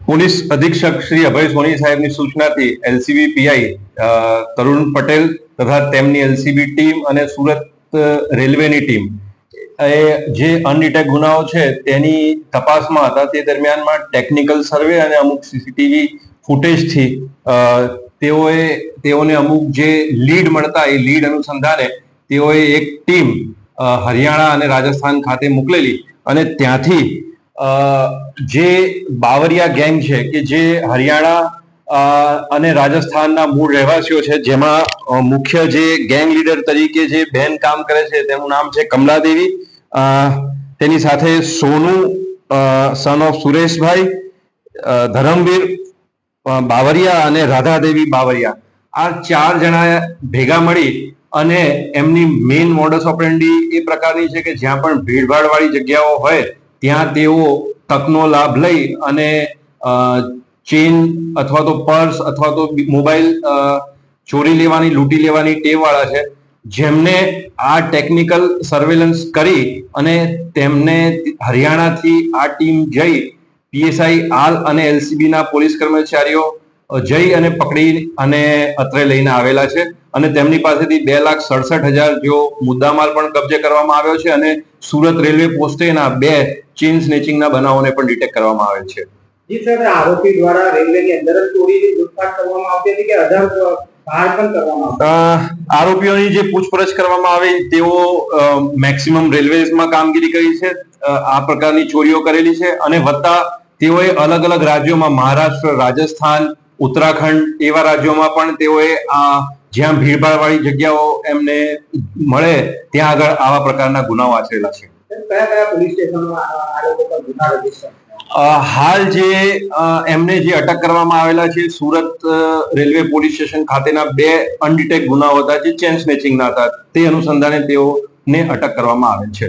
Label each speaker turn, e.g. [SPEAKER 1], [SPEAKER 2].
[SPEAKER 1] Police અધિક્ષક શ્રી અભય સોની સાહેબની સૂચનાથી LCB PI તરુણ પટેલ તથા તેમની એલસીબી ટીમ અને સુરત રેલવેની ટીમ એ જે અનડિટેક ગુનાઓ છે તેની તપાસમાં હતા. તે દરમિયાનમાં ટેકનિકલ સર્વે અને અમુક સીસીટીવી ફૂટેજથી તેઓને અમુક જે લીડ મળતા એ લીડ અનુસંધાને તેઓએ એક ટીમ હરિયાણા અને રાજસ્થાન ખાતે મોકલેલી અને ત્યાંથી જે બાવરિયા ગેંગ છે કે જે હરિયાણા અને રાજસ્થાનના મૂળ રહેવાસીઓ છે, જેમાં મુખ્ય જે ગેંગ લીડર તરીકે જે બેન કામ કરે છે તેનું નામ છે કમલા દેવી, તેની સાથે સોનુ સન ઓફ સુરેશભાઈ, ધરમવીર બાવરિયા અને રાધાદેવી બાવરિયા, આ 4 જણા ભેગા મળી અને એમની મેઇન મોડસ ઓપરેન્ડી એ પ્રકારની છે કે જ્યાં પણ ભીડભાડ વાળી જગ્યાઓ હોય ત્યાં તેઓ તકનો લાભ લઈ અને ચેન અથવા તો પર્સ અથવા તો મોબાઈલ ચોરી લેવાની, લૂંટી લેવાની ટેવ વાળા છે, જેમને આ ટેકનિકલ સર્વેલન્સ કરી અને તેમને હરિયાણાથી આ ટીમ જઈ પીએસઆઈ આલ અને એલસીબી ના પોલીસ કર્મચારીઓ જઈ અને પકડી અને અત્રે લઈને આવેલા છે અને તેમની પાસેથી 2,67,000 જેવો મુદ્દામાલ પણ કબજે કરવામાં આવ્યો છે અને સુરત રેલવે પોસ્ટેના 2 ચેઇન સ્નેચિંગના બનાવોને પણ ડિટેક્ટ કરવામાં આવેલ છે.
[SPEAKER 2] જી સર, આરોપી દ્વારા રેલવેની અંદર જ ચોરીની લૂંટફાટ કરવામાં આવતી હતી કે બહાર પણ કરવામાં આવતી?
[SPEAKER 1] આરોપીઓની જે પૂછપરછ કરવામાં આવી તેઓ મેક્સિમમ રેલવેઝમાં કામગીરી કરી છે, આ પ્રકારની ચોરીઓ કરેલી છે અને વત્તા તેઓએ અલગ અલગ રાજ્યોમાં મહારાષ્ટ્ર, રાજસ્થાન, ઉત્તરાખંડ એવા રાજ્યોમાં પણ તેઓએ જ્યાં ભીડભાડ વાળી જગ્યાઓ એમને મળે ત્યાં આગળ આવા પ્રકારના ગુનાઓ આચરેલા છે.
[SPEAKER 2] કયા કયા પોલીસ સ્ટેશનમાં આ લોકો પર ગુના રજીસ્ટર?
[SPEAKER 1] હાલ જે એમને જે અટક કરવામાં આવેલા છે સુરત રેલવે પોલીસ સ્ટેશન ખાતેના 2 અનડિટેક ગુનાઓ હતા જે ચેન સ્નેચિંગના હતા, તે અનુસંધાને તેઓને અટક કરવામાં આવેલ છે.